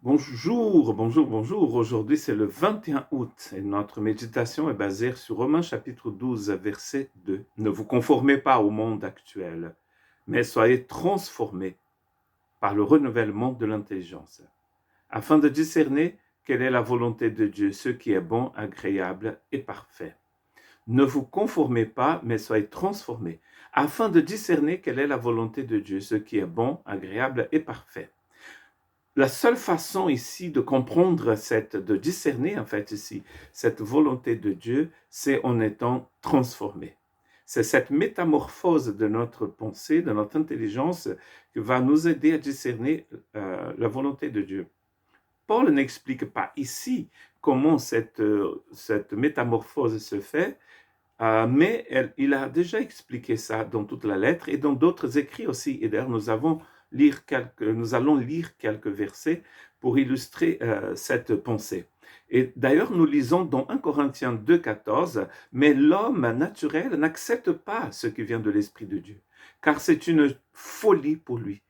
Bonjour, bonjour, bonjour. Aujourd'hui, c'est le 21 août et notre méditation est basée sur Romains chapitre 12, verset 2. Ne vous conformez pas au monde actuel, mais soyez transformés par le renouvellement de l'intelligence, afin de discerner quelle est la volonté de Dieu, ce qui est bon, agréable et parfait. Ne vous conformez pas, mais soyez transformés, afin de discerner quelle est la volonté de Dieu, ce qui est bon, agréable et parfait. La seule façon ici de comprendre de discerner en fait ici cette volonté de Dieu, c'est en étant transformé. C'est cette métamorphose de notre pensée, de notre intelligence, qui va nous aider à discerner la volonté de Dieu. Paul n'explique pas ici comment cette métamorphose se fait, mais il a déjà expliqué ça dans toute la lettre et dans d'autres écrits aussi. Et d'ailleurs, nous allons lire quelques versets pour illustrer cette pensée. Et d'ailleurs, nous lisons dans 1 Corinthiens 2,14, « Mais l'homme naturel n'accepte pas ce qui vient de l'Esprit de Dieu, car c'est une folie pour lui.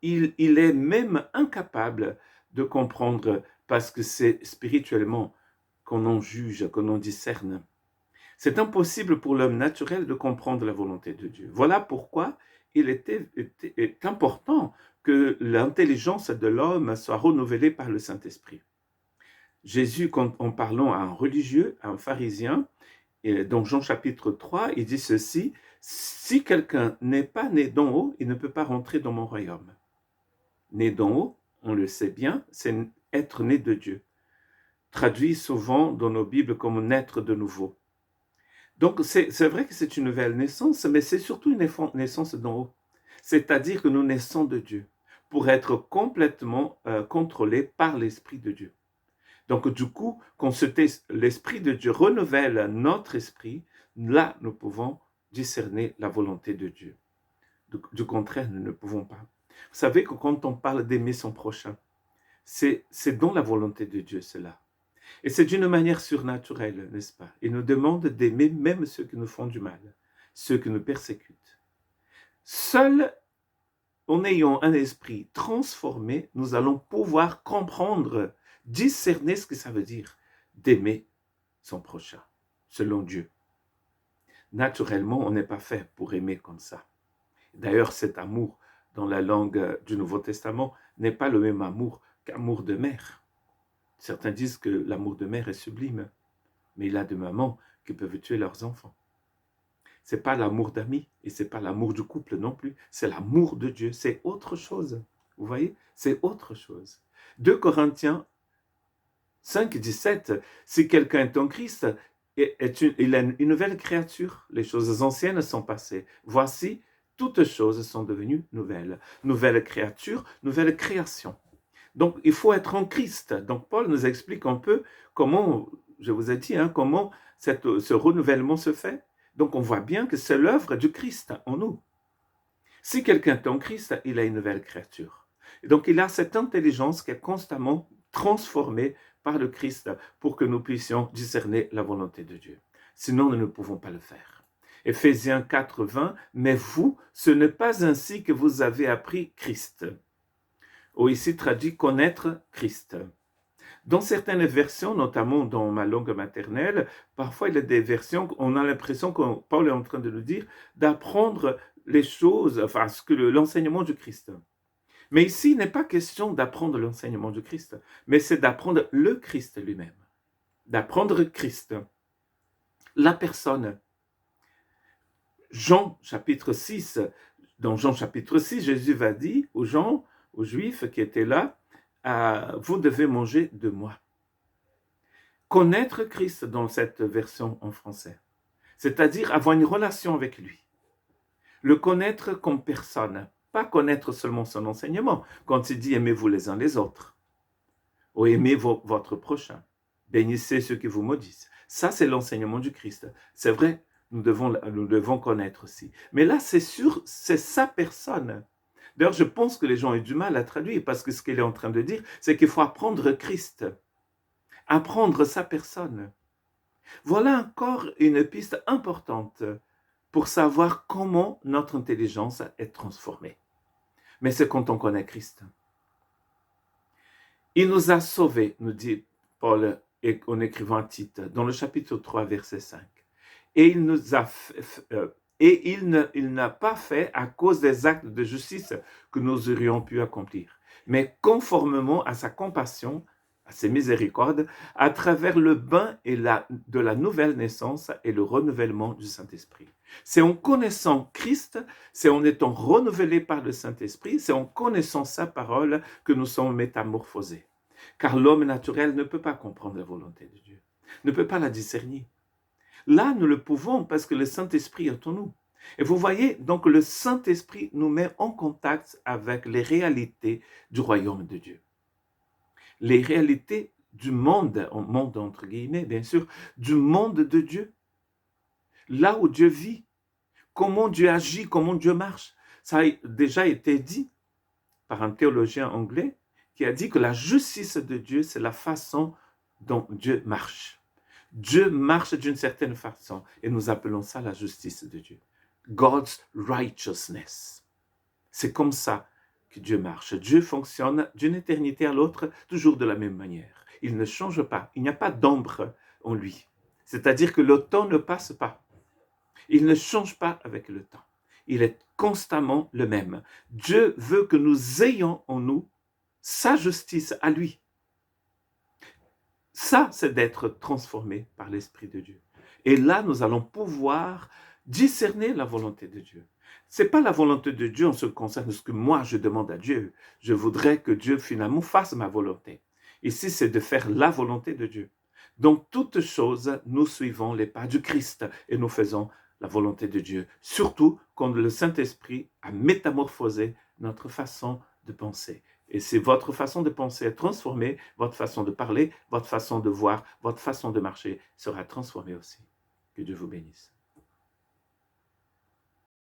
Il est même incapable de comprendre parce que c'est spirituellement qu'on en juge, qu'on en discerne. » C'est impossible pour l'homme naturel de comprendre la volonté de Dieu. Voilà pourquoi est important que l'intelligence de l'homme soit renouvelée par le Saint-Esprit. Jésus, en parlant à un religieux, à un pharisien, dans Jean chapitre 3, il dit ceci, « Si quelqu'un n'est pas né d'en haut, il ne peut pas rentrer dans mon royaume. » Né d'en haut, on le sait bien, c'est être né de Dieu. Traduit souvent dans nos Bibles comme naître de nouveau. Donc, c'est vrai que c'est une nouvelle naissance, mais c'est surtout une naissance d'en haut. C'est-à-dire que nous naissons de Dieu pour être complètement contrôlés par l'Esprit de Dieu. Donc, du coup, quand l'Esprit de Dieu renouvelle notre esprit, là, nous pouvons discerner la volonté de Dieu. Du contraire, nous ne pouvons pas. Vous savez que quand on parle d'aimer son prochain, c'est dans la volonté de Dieu cela. Et c'est d'une manière surnaturelle, n'est-ce pas? Il nous demande d'aimer même ceux qui nous font du mal, ceux qui nous persécutent. Seul en ayant un esprit transformé, nous allons pouvoir comprendre, discerner ce que ça veut dire d'aimer son prochain, selon Dieu. Naturellement, on n'est pas fait pour aimer comme ça. D'ailleurs, cet amour dans la langue du Nouveau Testament n'est pas le même amour qu'amour de mère. Certains disent que l'amour de mère est sublime, mais il y a des mamans qui peuvent tuer leurs enfants. Ce n'est pas l'amour d'amis et ce n'est pas l'amour du couple non plus. C'est l'amour de Dieu, c'est autre chose. Vous voyez, c'est autre chose. 2 Corinthiens 5, 17, si quelqu'un est en Christ, il est une nouvelle créature. Les choses anciennes sont passées. Voici, toutes choses sont devenues nouvelles. Nouvelle créature, nouvelle création. Donc, il faut être en Christ. Donc, Paul nous explique un peu comment, je vous ai dit, comment ce renouvellement se fait. Donc, on voit bien que c'est l'œuvre du Christ en nous. Si quelqu'un est en Christ, il a une nouvelle créature. Et donc, il a cette intelligence qui est constamment transformée par le Christ pour que nous puissions discerner la volonté de Dieu. Sinon, nous ne pouvons pas le faire. Éphésiens 4, 20, « Mais vous, ce n'est pas ainsi que vous avez appris Christ. » Ou ici traduit « connaître Christ ». Dans certaines versions, notamment dans ma langue maternelle, parfois il y a des versions, on a l'impression que Paul est en train de nous dire d'apprendre les choses, enfin, l'enseignement du Christ. Mais ici, il n'est pas question d'apprendre l'enseignement du Christ, mais c'est d'apprendre le Christ lui-même. D'apprendre Christ, la personne. Jean chapitre 6, dans Jean chapitre 6, Jésus va dire aux gens, aux Juifs qui étaient là, vous devez manger de moi. Connaître Christ dans cette version en français, c'est-à-dire avoir une relation avec lui. Le connaître comme personne, pas connaître seulement son enseignement, quand il dit aimez-vous les uns les autres, ou aimez votre prochain, bénissez ceux qui vous maudissent. Ça, c'est l'enseignement du Christ. C'est vrai, nous devons connaître aussi. Mais là, c'est sa personne. D'ailleurs, je pense que les gens ont du mal à traduire, parce que ce qu'il est en train de dire, c'est qu'il faut apprendre Christ, apprendre sa personne. Voilà encore une piste importante pour savoir comment notre intelligence est transformée. Mais c'est quand on connaît Christ. Il nous a sauvés, nous dit Paul en écrivant à Tite, dans le chapitre 3, verset 5. Et il nous a il n'a pas fait à cause des actes de justice que nous aurions pu accomplir, mais conformément à sa compassion, à ses miséricordes, à travers le bain de la nouvelle naissance et le renouvellement du Saint-Esprit. C'est en connaissant Christ, c'est en étant renouvelés par le Saint-Esprit, c'est en connaissant sa parole que nous sommes métamorphosés. Car l'homme naturel ne peut pas comprendre la volonté de Dieu, ne peut pas la discerner. Là, nous le pouvons parce que le Saint-Esprit est en nous. Et vous voyez, donc le Saint-Esprit nous met en contact avec les réalités du royaume de Dieu. Les réalités du monde entre guillemets, bien sûr, du monde de Dieu. Là où Dieu vit, comment Dieu agit, comment Dieu marche. Ça a déjà été dit par un théologien anglais qui a dit que la justice de Dieu, c'est la façon dont Dieu marche. Dieu marche d'une certaine façon et nous appelons ça la justice de Dieu. God's righteousness. C'est comme ça que Dieu marche. Dieu fonctionne d'une éternité à l'autre toujours de la même manière. Il ne change pas. Il n'y a pas d'ombre en lui. C'est-à-dire que le temps ne passe pas. Il ne change pas avec le temps. Il est constamment le même. Dieu veut que nous ayons en nous sa justice à lui. Ça, c'est d'être transformé par l'Esprit de Dieu. Et là, nous allons pouvoir discerner la volonté de Dieu. Ce n'est pas la volonté de Dieu en ce qui concerne ce que moi je demande à Dieu. Je voudrais que Dieu finalement fasse ma volonté. Ici, c'est de faire la volonté de Dieu. Donc, toutes choses, nous suivons les pas du Christ et nous faisons la volonté de Dieu. Surtout quand le Saint-Esprit a métamorphosé notre façon de penser. Et si votre façon de penser est transformée, votre façon de parler, votre façon de voir, votre façon de marcher sera transformée aussi. Que Dieu vous bénisse.